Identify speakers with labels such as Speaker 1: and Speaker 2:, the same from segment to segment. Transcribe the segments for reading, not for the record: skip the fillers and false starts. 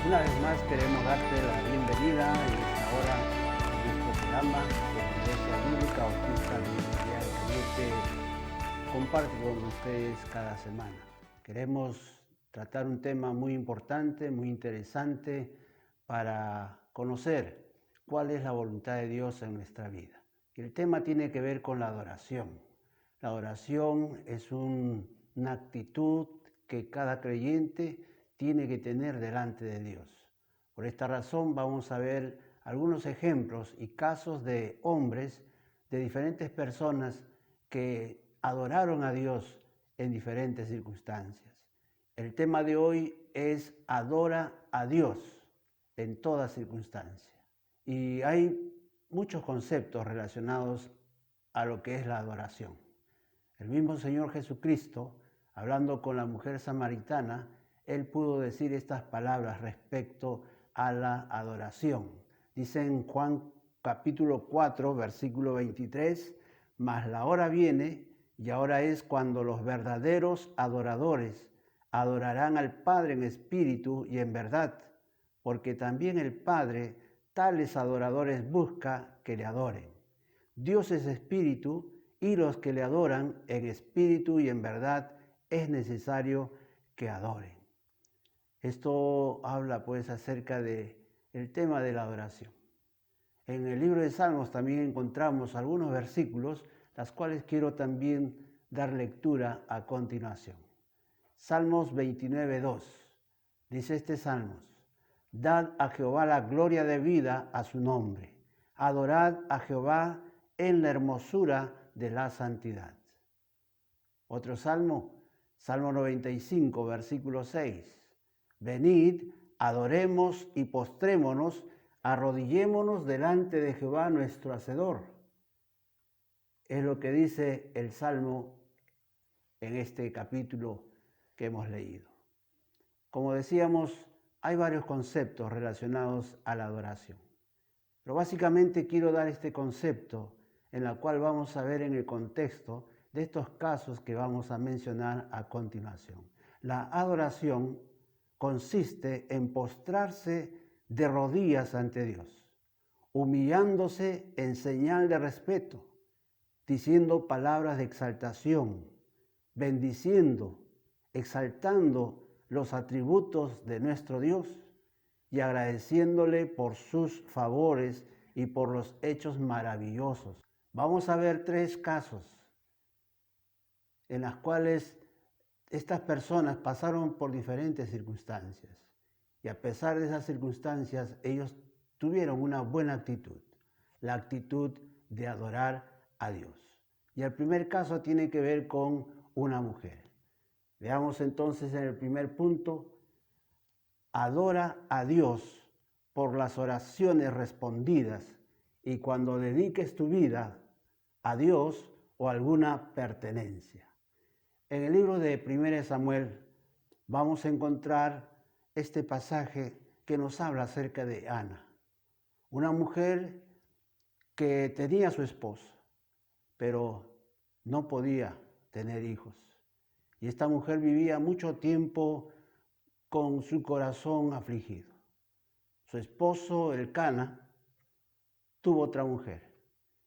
Speaker 1: Una vez más queremos darte la bienvenida en esta hora en nuestro programa de la Iglesia Bíblica Bautista Ministerial que comparte con ustedes cada semana. Queremos tratar un tema muy importante, muy interesante para conocer cuál es la voluntad de Dios en nuestra vida. Y el tema tiene que ver con la adoración. La adoración es una actitud que cada creyente tiene que tener delante de Dios. Por esta razón vamos a ver algunos ejemplos y casos de hombres, de diferentes personas que adoraron a Dios en diferentes circunstancias. El tema de hoy es adora a Dios en toda circunstancia. Y hay muchos conceptos relacionados a lo que es la adoración. El mismo Señor Jesucristo, hablando con la mujer samaritana, Él pudo decir estas palabras respecto a la adoración. Dice en Juan capítulo 4, versículo 23, mas la hora viene y ahora es cuando los verdaderos adoradores adorarán al Padre en espíritu y en verdad, porque también el Padre tales adoradores busca que le adoren. Dios es espíritu y los que le adoran en espíritu y en verdad es necesario que adoren. Esto habla pues acerca del tema de la adoración. En el libro de Salmos también encontramos algunos versículos, las cuales quiero también dar lectura a continuación. Salmos 29:2. Dice este Salmos: Dad a Jehová la gloria debida a su nombre. Adorad a Jehová en la hermosura de la santidad. Otro salmo, Salmo 95, versículo 6. Venid, adoremos y postrémonos, arrodillémonos delante de Jehová nuestro Hacedor. Es lo que dice el Salmo en este capítulo que hemos leído. Como decíamos, hay varios conceptos relacionados a la adoración. Pero básicamente quiero dar este concepto en el cual vamos a ver en el contexto de estos casos que vamos a mencionar a continuación. La adoración consiste en postrarse de rodillas ante Dios, humillándose en señal de respeto, diciendo palabras de exaltación, bendiciendo, exaltando los atributos de nuestro Dios y agradeciéndole por sus favores y por los hechos maravillosos. Vamos a ver 3 casos en los cuales estas personas pasaron por diferentes circunstancias y a pesar de esas circunstancias ellos tuvieron una buena actitud, la actitud de adorar a Dios. Y el primer caso tiene que ver con una mujer. Veamos entonces en el primer punto: adora a Dios por las oraciones respondidas y cuando dediques tu vida a Dios o alguna pertenencia. En el libro de 1 Samuel vamos a encontrar este pasaje que nos habla acerca de Ana, una mujer que tenía a su esposo, pero no podía tener hijos. Y esta mujer vivía mucho tiempo con su corazón afligido. Su esposo, Elcana, tuvo otra mujer.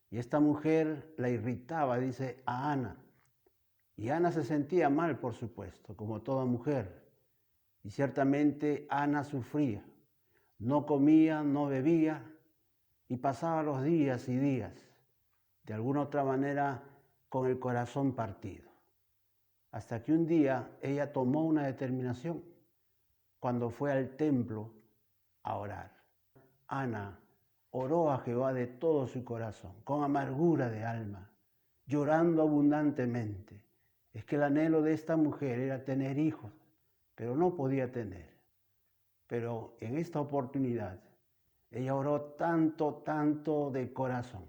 Speaker 1: Y esta mujer la irritaba, dice, a Ana. Y Ana se sentía mal, por supuesto, como toda mujer. Y ciertamente Ana sufría. No comía, no bebía y pasaba los días y días, de alguna otra manera, con el corazón partido. Hasta que un día ella tomó una determinación cuando fue al templo a orar. Ana oró a Jehová de todo su corazón, con amargura de alma, llorando abundantemente. Es que el anhelo de esta mujer era tener hijos, pero no podía tener. Pero en esta oportunidad, ella oró tanto de corazón,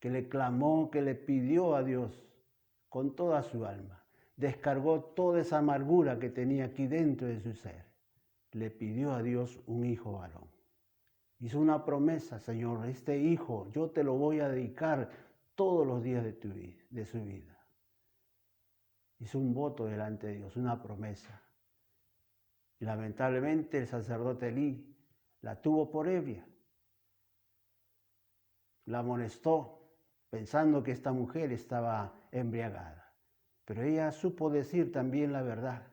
Speaker 1: que le clamó, que le pidió a Dios con toda su alma. Descargó toda esa amargura que tenía aquí dentro de su ser. Le pidió a Dios un hijo varón. Hizo una promesa: Señor, este hijo yo te lo voy a dedicar todos los días de su vida. Hizo un voto delante de Dios, una promesa. Y lamentablemente el sacerdote Elí la tuvo por ebria. La amonestó pensando que esta mujer estaba embriagada. Pero ella supo decir también la verdad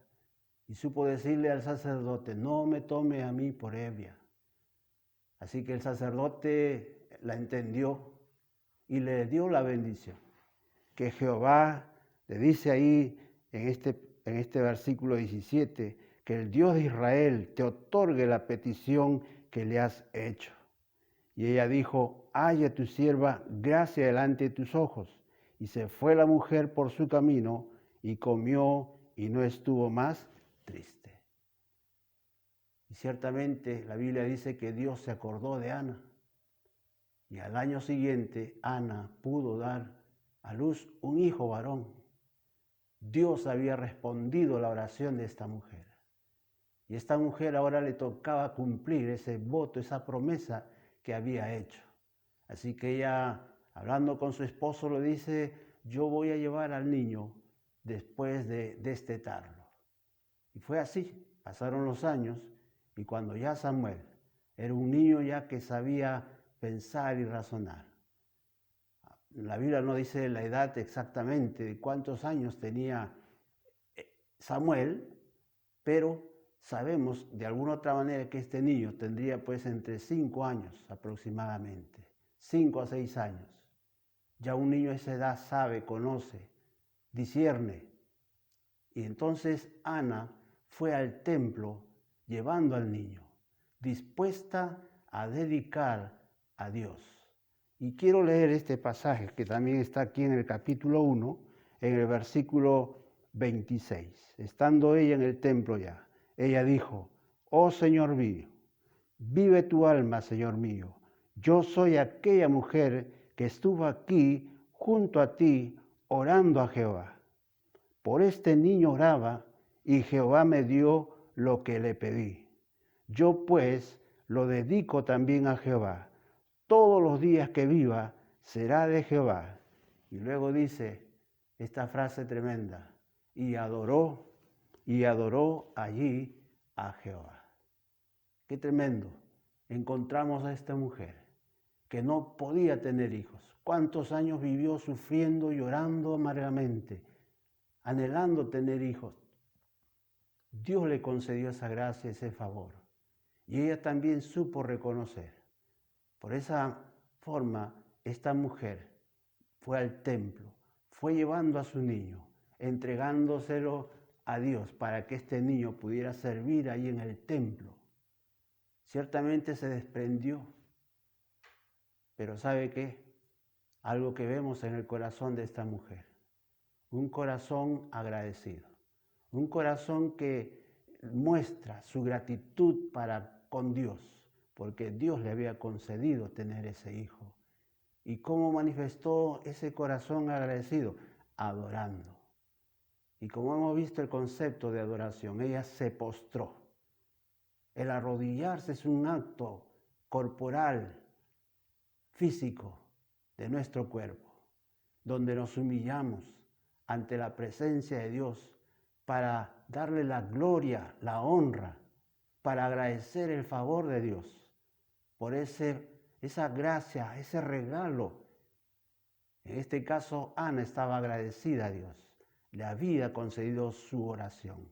Speaker 1: y supo decirle al sacerdote, no me tome a mí por ebria. Así que el sacerdote la entendió y le dio la bendición. Que Jehová le dice ahí en este versículo 17, que el Dios de Israel te otorgue la petición que le has hecho. Y ella dijo, haya tu sierva gracia delante de tus ojos. Y se fue la mujer por su camino y comió y no estuvo más triste. Y ciertamente la Biblia dice que Dios se acordó de Ana. Y al año siguiente Ana pudo dar a luz un hijo varón. Dios había respondido a la oración de esta mujer. Y esta mujer ahora le tocaba cumplir ese voto, esa promesa que había hecho. Así que ella, hablando con su esposo, le dice, yo voy a llevar al niño después de destetarlo. Y fue así, pasaron los años, y cuando ya Samuel era un niño ya que sabía pensar y razonar. La Biblia no dice la edad exactamente de cuántos años tenía Samuel, pero sabemos de alguna otra manera que este niño tendría pues entre 5 años aproximadamente, 5 a 6 años. Ya un niño a esa edad sabe, conoce, discierne. Y entonces Ana fue al templo llevando al niño, dispuesta a dedicar a Dios. Y quiero leer este pasaje que también está aquí en el capítulo 1, en el versículo 26. Estando ella en el templo ya, ella dijo, oh Señor mío, vive tu alma, Señor mío. Yo soy aquella mujer que estuvo aquí junto a ti orando a Jehová. Por este niño oraba y Jehová me dio lo que le pedí. Yo pues lo dedico también a Jehová. Todos los días que viva será de Jehová. Y luego dice esta frase tremenda, y adoró allí a Jehová. Qué tremendo. Encontramos a esta mujer que no podía tener hijos. ¿Cuántos años vivió sufriendo, llorando amargamente, anhelando tener hijos? Dios le concedió esa gracia, ese favor. Y ella también supo reconocer. Por esa forma, esta mujer fue al templo, fue llevando a su niño, entregándoselo a Dios para que este niño pudiera servir ahí en el templo. Ciertamente se desprendió, pero ¿sabe qué? Algo que vemos en el corazón de esta mujer, un corazón agradecido, un corazón que muestra su gratitud para con Dios, porque Dios le había concedido tener ese hijo. ¿Y cómo manifestó ese corazón agradecido? Adorando. Y como hemos visto el concepto de adoración, ella se postró. El arrodillarse es un acto corporal, físico de nuestro cuerpo, donde nos humillamos ante la presencia de Dios para darle la gloria, la honra, para agradecer el favor de Dios por esa gracia, ese regalo. En este caso, Ana estaba agradecida a Dios. Le había concedido su oración.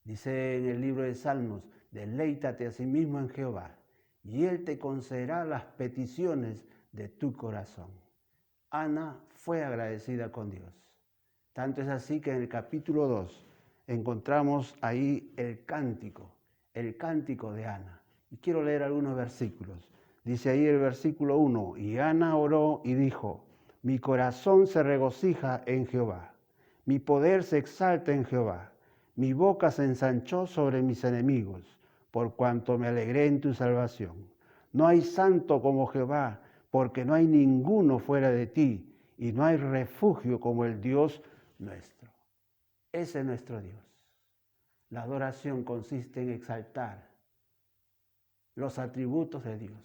Speaker 1: Dice en el libro de Salmos, deleítate a sí mismo en Jehová, y Él te concederá las peticiones de tu corazón. Ana fue agradecida con Dios. Tanto es así que en el capítulo 2 encontramos ahí el cántico de Ana. Y quiero leer algunos versículos. Dice ahí el versículo 1, y Ana oró y dijo, mi corazón se regocija en Jehová, mi poder se exalta en Jehová, mi boca se ensanchó sobre mis enemigos, por cuanto me alegré en tu salvación. No hay santo como Jehová, porque no hay ninguno fuera de ti, y no hay refugio como el Dios nuestro. Ese es nuestro Dios. La adoración consiste en exaltar los atributos de Dios.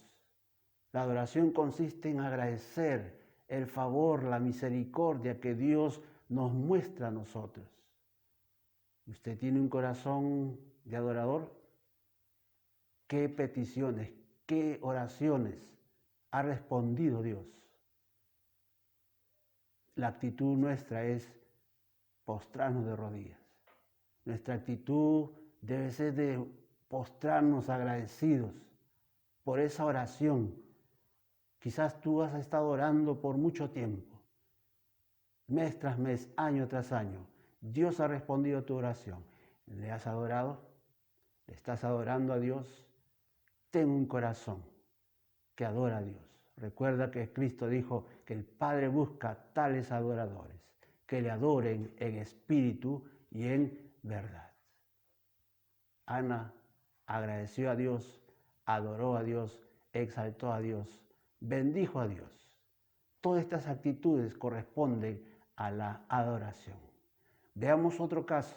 Speaker 1: La adoración consiste en agradecer el favor, la misericordia que Dios nos muestra a nosotros. ¿Usted tiene un corazón de adorador? qué peticiones, qué oraciones ha respondido Dios. La actitud nuestra es postrarnos de rodillas. Nuestra actitud debe ser de postrarnos agradecidos por esa oración. Quizás tú has estado orando por mucho tiempo, mes tras mes, año tras año. Dios ha respondido a tu oración. ¿Le has adorado? ¿Le estás adorando a Dios? Ten un corazón que adora a Dios. Recuerda que Cristo dijo que el Padre busca tales adoradores, que le adoren en espíritu y en verdad. Ana agradeció a Dios, adoró a Dios, exaltó a Dios, bendijo a Dios. Todas estas actitudes corresponden a la adoración. Veamos otro caso.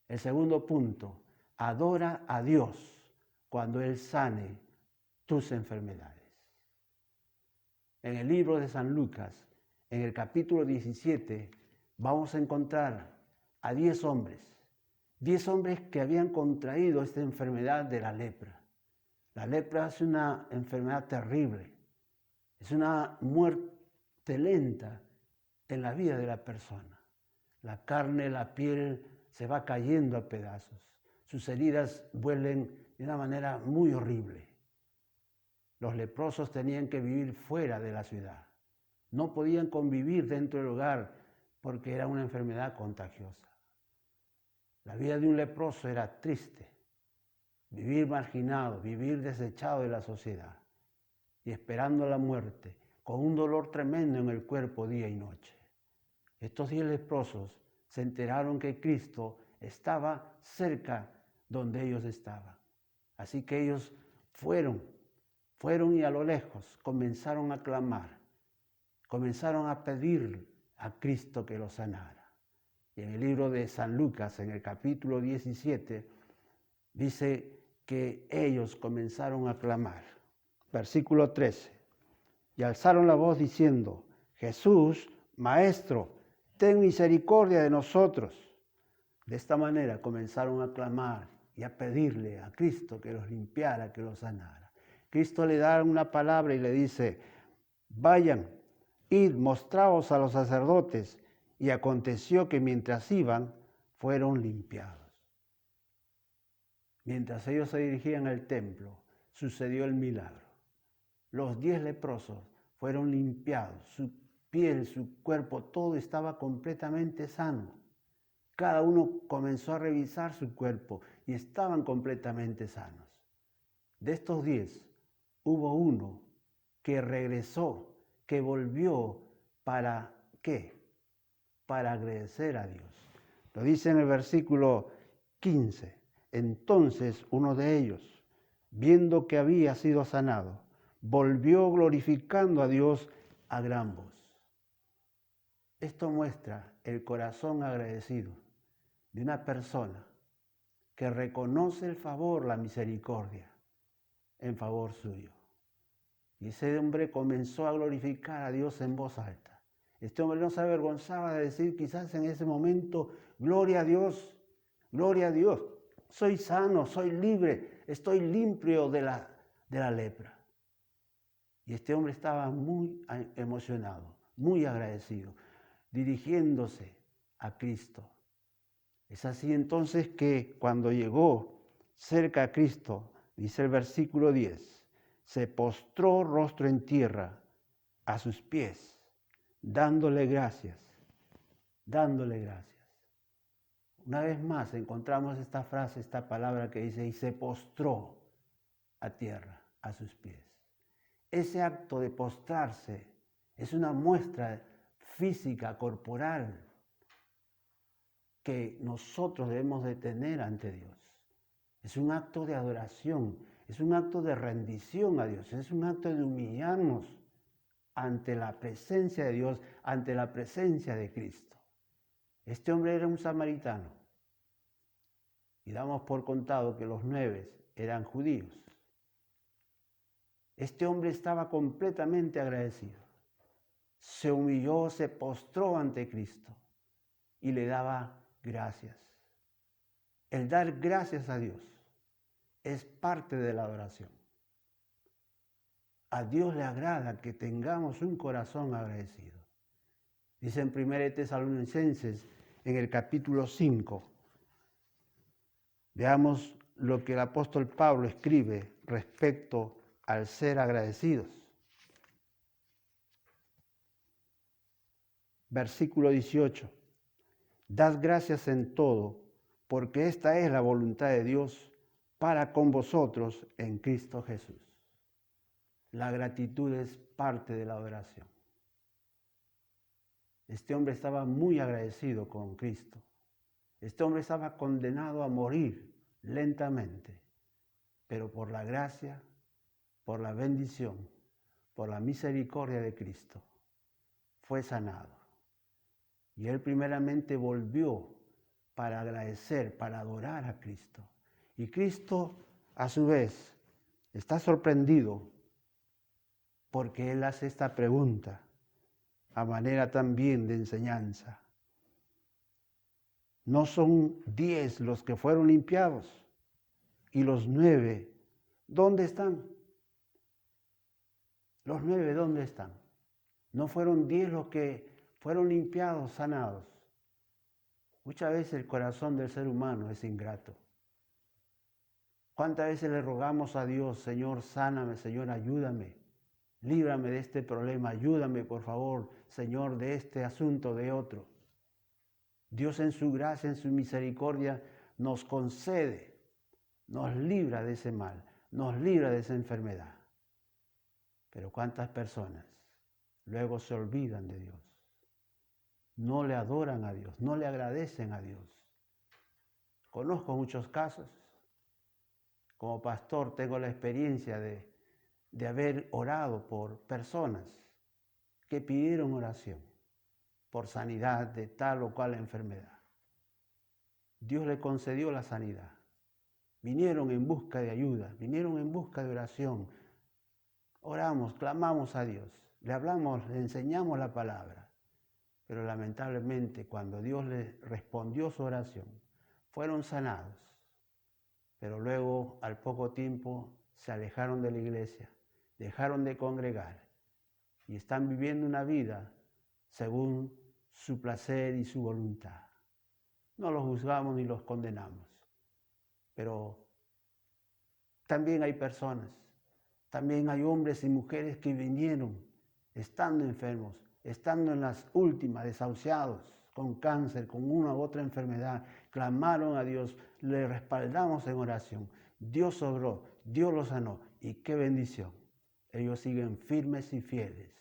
Speaker 1: El segundo punto, adora a Dios cuando Él sane tus enfermedades. En el libro de San Lucas, en el capítulo 17, vamos a encontrar a 10 hombres que habían contraído esta enfermedad de la lepra. La lepra es una enfermedad terrible, es una muerte lenta en la vida de la persona. La carne, la piel se va cayendo a pedazos, sus heridas huelen de una manera muy horrible. Los leprosos tenían que vivir fuera de la ciudad, no podían convivir dentro del hogar porque era una enfermedad contagiosa. La vida de un leproso era triste, vivir marginado, vivir desechado de la sociedad y esperando la muerte, con un dolor tremendo en el cuerpo día y noche. Estos 10 leprosos se enteraron que Cristo estaba cerca donde ellos estaban. Así que ellos fueron y a lo lejos comenzaron a clamar, comenzaron a pedir a Cristo que los sanara. Y en el libro de San Lucas, en el capítulo 17, dice que ellos comenzaron a clamar. Versículo 13. Y alzaron la voz diciendo: Jesús, Maestro, ten misericordia de nosotros. De esta manera comenzaron a clamar y a pedirle a Cristo que los limpiara, que los sanara. Cristo le da una palabra y le dice: vayan, id, mostraos a los sacerdotes. Y aconteció que mientras iban, fueron limpiados. Mientras ellos se dirigían al templo, sucedió el milagro. Los 10 leprosos fueron limpiados, su piel, su cuerpo, todo estaba completamente sano. Cada uno comenzó a revisar su cuerpo y estaban completamente sanos. De estos 10, hubo uno que regresó, que volvió ¿para qué? Para agradecer a Dios. Lo dice en el versículo 15. Entonces uno de ellos, viendo que había sido sanado, volvió glorificando a Dios a gran voz. Esto muestra el corazón agradecido de una persona que reconoce el favor, la misericordia en favor suyo. Y ese hombre comenzó a glorificar a Dios en voz alta. Este hombre no se avergonzaba de decir quizás en ese momento: gloria a Dios, soy sano, soy libre, estoy limpio de la lepra. Y este hombre estaba muy emocionado, muy agradecido, dirigiéndose a Cristo. Es así entonces que cuando llegó cerca a Cristo, dice el versículo 10, se postró rostro en tierra a sus pies, dándole gracias. Una vez más encontramos esta frase, esta palabra que dice: y se postró a tierra a sus pies. Ese acto de postrarse es una muestra física, corporal, que nosotros debemos de tener ante Dios. Es un acto de adoración, es un acto de rendición a Dios, es un acto de humillarnos ante la presencia de Dios, ante la presencia de Cristo. Este hombre era un samaritano y damos por contado que los 9 eran judíos. Este hombre estaba completamente agradecido. Se humilló, se postró ante Cristo y le daba gracias. El dar gracias a Dios es parte de la adoración. A Dios le agrada que tengamos un corazón agradecido. Dice en 1 Tesalonicenses, en el capítulo 5, veamos lo que el apóstol Pablo escribe respecto al ser agradecidos. Versículo 18. Dad gracias en todo, porque esta es la voluntad de Dios para con vosotros en Cristo Jesús. La gratitud es parte de la adoración. Este hombre estaba muy agradecido con Cristo. Este hombre estaba condenado a morir lentamente, pero por la gracia, por la bendición, por la misericordia de Cristo, fue sanado. Y él primeramente volvió para agradecer, para adorar a Cristo. Y Cristo, a su vez, está sorprendido porque él hace esta pregunta a manera también de enseñanza. ¿No son 10 los que fueron limpiados? ¿Y los 9 dónde están? ¿Los 9 dónde están? ¿No fueron 10 los que fueron limpiados, sanados? Muchas veces el corazón del ser humano es ingrato. ¿Cuántas veces le rogamos a Dios, Señor, sáname, Señor, ayúdame, líbrame de este problema, ayúdame, por favor, Señor, de este asunto, de otro? Dios en su gracia, en su misericordia, nos concede, nos libra de ese mal, nos libra de esa enfermedad. Pero ¿cuántas personas luego se olvidan de Dios? No le adoran a Dios, no le agradecen a Dios. Conozco muchos casos. Como pastor tengo la experiencia de haber orado por personas que pidieron oración por sanidad de tal o cual enfermedad. Dios le concedió la sanidad. Vinieron en busca de ayuda, vinieron en busca de oración. Oramos, clamamos a Dios, le hablamos, le enseñamos la palabra. Pero lamentablemente cuando Dios les respondió su oración, fueron sanados. Pero luego, al poco tiempo, se alejaron de la iglesia, dejaron de congregar y están viviendo una vida según su placer y su voluntad. No los juzgamos ni los condenamos, pero también hay personas, también hay hombres y mujeres que vinieron estando enfermos, estando en las últimas, desahuciados, con cáncer, con una u otra enfermedad, clamaron a Dios, le respaldamos en oración. Dios obró, Dios los sanó y qué bendición. Ellos siguen firmes y fieles.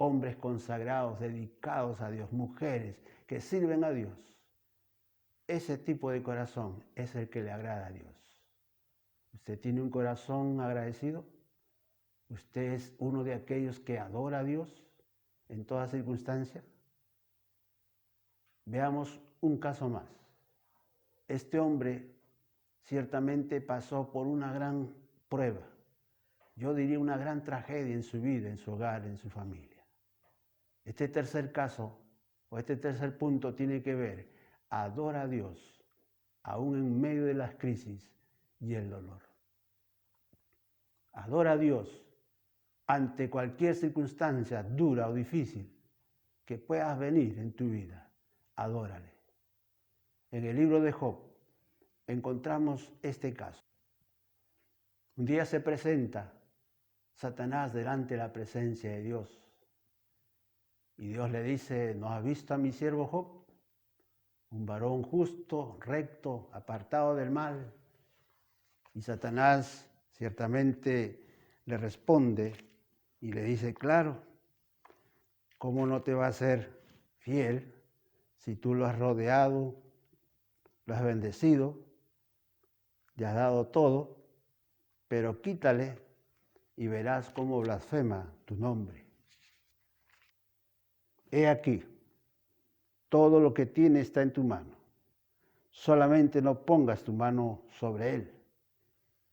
Speaker 1: Hombres consagrados, dedicados a Dios, mujeres que sirven a Dios. Ese tipo de corazón es el que le agrada a Dios. ¿Usted tiene un corazón agradecido? ¿Usted es uno de aquellos que adora a Dios en toda circunstancia? Veamos un caso más. Este hombre ciertamente pasó por una gran prueba. Yo diría una gran tragedia en su vida, en su hogar, en su familia. Este tercer caso, o este tercer punto tiene que ver, adora a Dios, aún en medio de las crisis y el dolor. Adora a Dios ante cualquier circunstancia dura o difícil que puedas venir en tu vida. Adórale. En el libro de Job encontramos este caso. Un día se presenta Satanás delante de la presencia de Dios. Y Dios le dice, ¿no has visto a mi siervo Job? Un varón justo, recto, apartado del mal. Y Satanás ciertamente le responde y le dice, claro, ¿cómo no te va a ser fiel si tú lo has rodeado, lo has bendecido, le has dado todo, pero quítale y verás cómo blasfema tu nombre? He aquí, todo lo que tiene está en tu mano, solamente no pongas tu mano sobre él.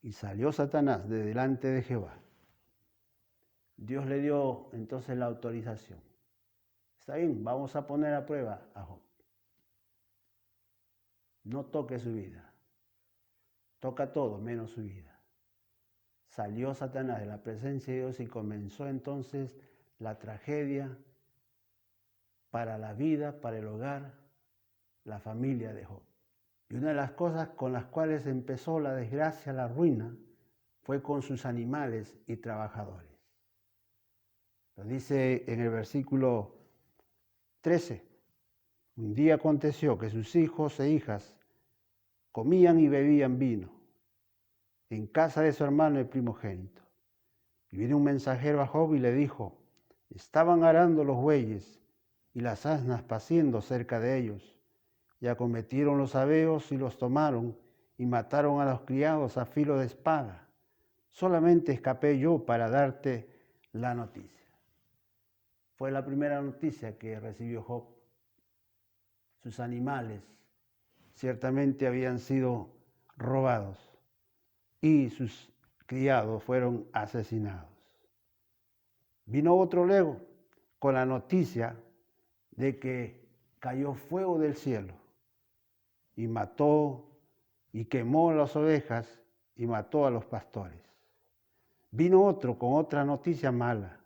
Speaker 1: Y salió Satanás de delante de Jehová. Dios le dio entonces la autorización. Está bien, vamos a poner a prueba a Job. No toque su vida. toca todo menos su vida. Salió Satanás de la presencia de Dios y comenzó entonces la tragedia para la vida, para el hogar, la familia de Job. Y una de las cosas con las cuales empezó la desgracia, la ruina, fue con sus animales y trabajadores. Lo dice en el versículo 13. Un día aconteció que sus hijos e hijas comían y bebían vino en casa de su hermano el primogénito. Y vino un mensajero a Job y le dijo, estaban arando los bueyes y las asnas paciendo cerca de ellos, y acometieron los sabeos y los tomaron y mataron a los criados a filo de espada. Solamente escapé yo para darte la noticia. Fue la primera noticia que recibió Job. Sus animales ciertamente habían sido robados y sus criados fueron asesinados. Vino otro luego con la noticia de que cayó fuego del cielo y mató y quemó las ovejas y mató a los pastores. Vino otro con otra noticia mala,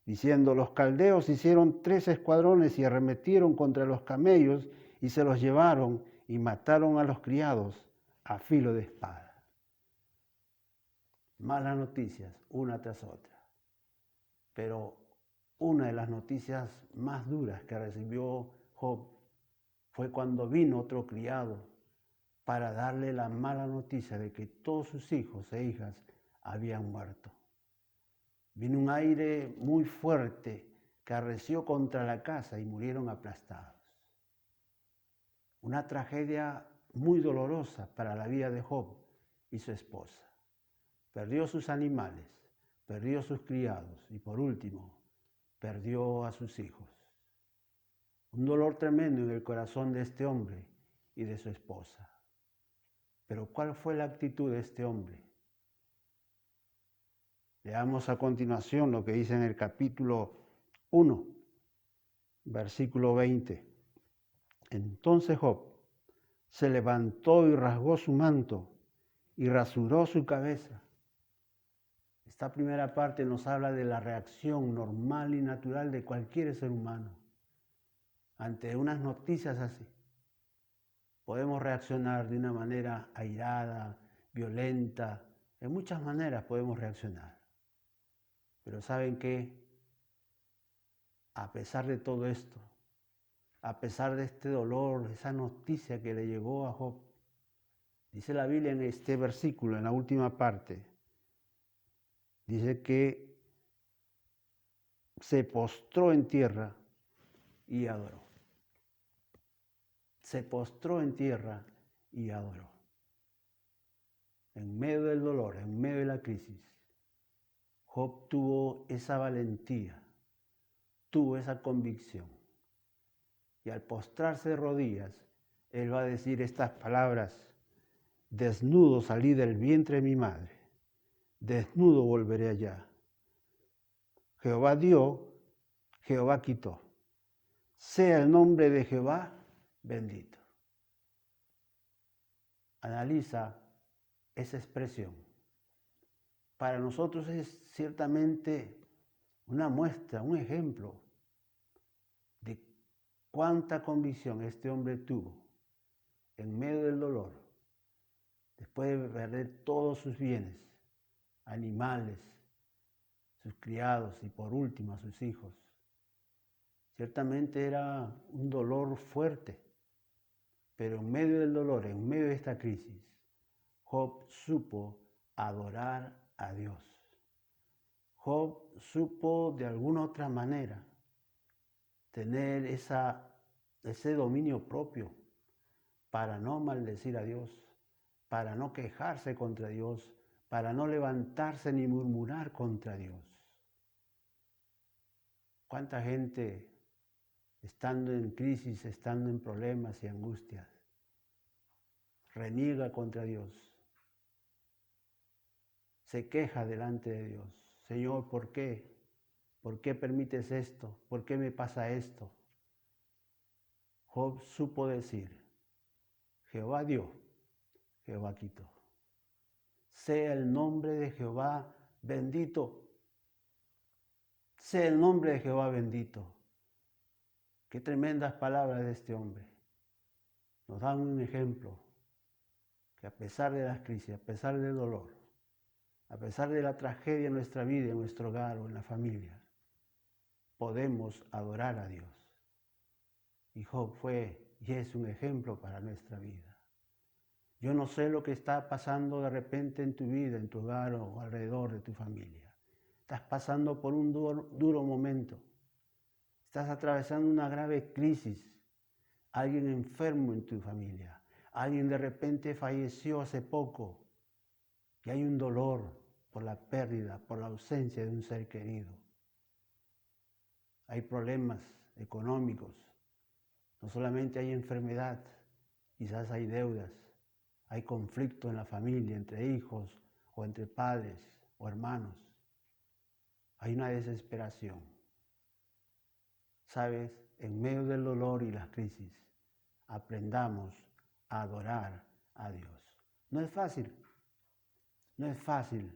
Speaker 1: diciendo, los caldeos hicieron 3 escuadrones y arremetieron contra los camellos y se los llevaron y mataron a los criados a filo de espada. Malas noticias, una tras otra. Pero una de las noticias más duras que recibió Job fue cuando vino otro criado para darle la mala noticia de que todos sus hijos e hijas habían muerto. Vino un aire muy fuerte que arreció contra la casa y murieron aplastados. Una tragedia muy dolorosa para la vida de Job y su esposa. Perdió sus animales, perdió sus criados y por último, perdió a sus hijos. Un dolor tremendo en el corazón de este hombre y de su esposa. Pero ¿cuál fue la actitud de este hombre? Leamos a continuación lo que dice en el capítulo 1, versículo 20. Entonces Job se levantó y rasgó su manto y rasuró su cabeza. Esta primera parte nos habla de la reacción normal y natural de cualquier ser humano ante unas noticias así. Podemos reaccionar de una manera airada, violenta, de muchas maneras podemos reaccionar. Pero ¿saben qué? A pesar de todo esto, a pesar de este dolor, esa noticia que le llegó a Job, dice la Biblia en este versículo, en la última parte, dice que se postró en tierra y adoró. Se postró en tierra y adoró. En medio del dolor, en medio de la crisis, Job tuvo esa valentía, tuvo esa convicción. Y al postrarse de rodillas, él va a decir estas palabras, desnudo salí del vientre de mi madre, desnudo volveré allá. Jehová dio, Jehová quitó. Sea el nombre de Jehová bendito. Analiza esa expresión. Para nosotros es ciertamente una muestra, un ejemplo de cuánta convicción este hombre tuvo en medio del dolor, después de perder todos sus bienes, animales, sus criados y por último a sus hijos. Ciertamente era un dolor fuerte, pero en medio del dolor, en medio de esta crisis, Job supo adorar a Dios. Job supo de alguna otra manera tener ese dominio propio para no maldecir a Dios, para no quejarse contra Dios, para no levantarse ni murmurar contra Dios. ¿Cuánta gente, estando en crisis, estando en problemas y angustias, reniega contra Dios? Se queja delante de Dios. Señor, ¿por qué? ¿Por qué permites esto? ¿Por qué me pasa esto? Job supo decir, Jehová dio, Jehová quitó. Sea el nombre de Jehová bendito. Sea el nombre de Jehová bendito. Qué tremendas palabras de este hombre. Nos dan un ejemplo que a pesar de las crisis, a pesar del dolor, a pesar de la tragedia en nuestra vida, en nuestro hogar o en la familia, podemos adorar a Dios. Y Job fue y es un ejemplo para nuestra vida. Yo no sé lo que está pasando de repente en tu vida, en tu hogar o alrededor de tu familia. Estás pasando por un duro momento. Estás atravesando una grave crisis. Alguien enfermo en tu familia. Alguien de repente falleció hace poco. Y hay un dolor por la pérdida, por la ausencia de un ser querido. Hay problemas económicos. No solamente hay enfermedad, quizás hay deudas. Hay conflicto en la familia, entre hijos o entre padres o hermanos. Hay una desesperación. ¿Sabes? En medio del dolor y las crisis, aprendamos a adorar a Dios. No es fácil. No es fácil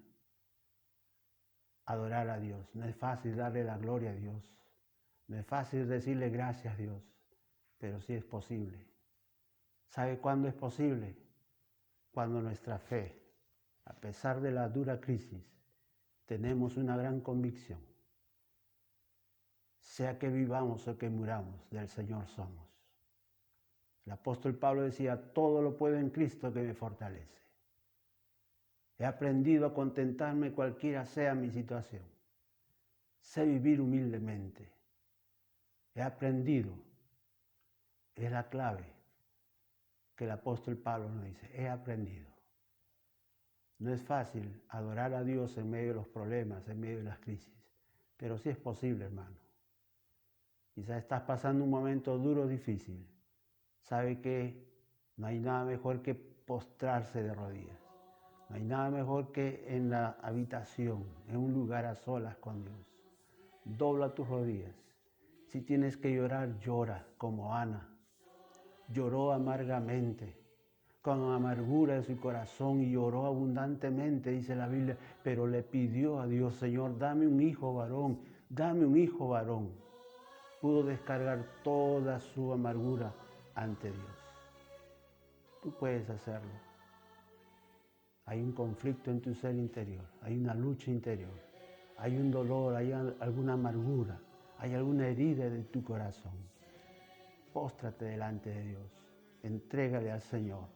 Speaker 1: adorar a Dios. No es fácil darle la gloria a Dios. No es fácil decirle gracias a Dios. Pero sí es posible. ¿Sabe cuándo es posible? Cuando nuestra fe, a pesar de la dura crisis, tenemos una gran convicción. Sea que vivamos o que muramos, del Señor somos. El apóstol Pablo decía, todo lo puedo en Cristo que me fortalece. He aprendido a contentarme cualquiera sea mi situación. Sé vivir humildemente. He aprendido, es la clave que el apóstol Pablo nos dice, he aprendido. No es fácil adorar a Dios en medio de los problemas, en medio de las crisis, pero sí es posible, hermano. Quizás estás pasando un momento duro, difícil. Sabe que no hay nada mejor que postrarse de rodillas. No hay nada mejor que en la habitación, en un lugar a solas con Dios. Dobla tus rodillas. Si tienes que llorar, llora como Ana. Lloró amargamente, con amargura en su corazón y lloró abundantemente, dice la Biblia, pero le pidió a Dios, Señor, dame un hijo varón, dame un hijo varón. Pudo descargar toda su amargura ante Dios. Tú puedes hacerlo. Hay un conflicto en tu ser interior, hay una lucha interior, hay un dolor, hay alguna amargura, hay alguna herida de tu corazón. Póstrate delante de Dios, entrégale al Señor,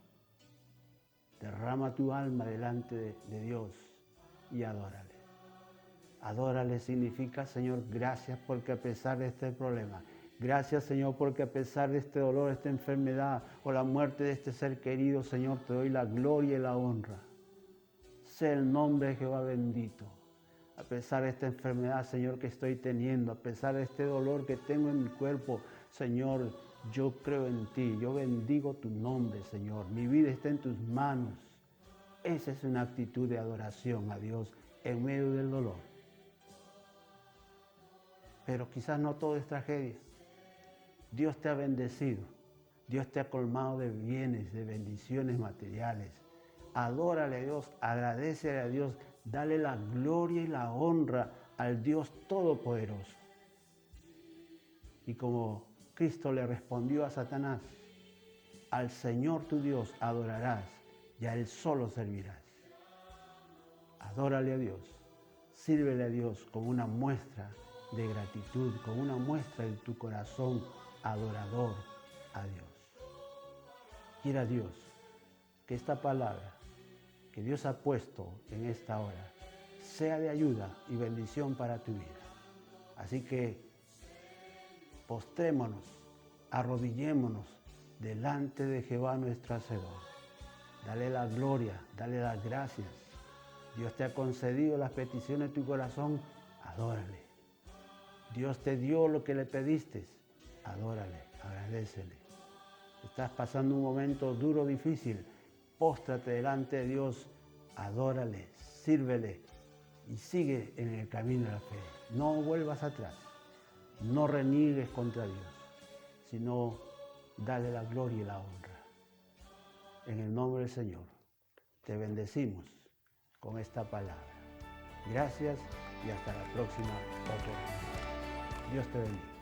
Speaker 1: derrama tu alma delante de Dios y adórale. Adórale significa, Señor, gracias porque a pesar de este problema, gracias, Señor, porque a pesar de este dolor, esta enfermedad o la muerte de este ser querido, Señor, te doy la gloria y la honra. Sea el nombre de Jehová bendito. A pesar de esta enfermedad, Señor, que estoy teniendo, a pesar de este dolor que tengo en mi cuerpo, Señor, yo creo en ti, yo bendigo tu nombre, Señor. Mi vida está en tus manos. Esa es una actitud de adoración a Dios en medio del dolor. Pero quizás no todo es tragedia. Dios te ha bendecido. Dios te ha colmado de bienes, de bendiciones materiales. Adórale a Dios, agradécele a Dios, dale la gloria y la honra al Dios Todopoderoso. Y como Cristo le respondió a Satanás, al Señor tu Dios adorarás y a Él solo servirás. Adórale a Dios, sírvele a Dios con una muestra de gratitud, con una muestra de tu corazón adorador a Dios. Quiera a Dios que esta palabra que Dios ha puesto en esta hora sea de ayuda y bendición para tu vida. Así que postrémonos, arrodillémonos delante de Jehová nuestro Hacedor. Dale la gloria, dale las gracias. Dios te ha concedido las peticiones de tu corazón, adórale. Dios te dio lo que le pediste, adórale, agradécele. Estás pasando un momento duro, difícil, póstrate delante de Dios, adórale, sírvele y sigue en el camino de la fe. No vuelvas atrás, no reniegues contra Dios, sino dale la gloria y la honra. En el nombre del Señor, te bendecimos con esta palabra. Gracias y hasta la próxima oportunidad. Dios te bendiga.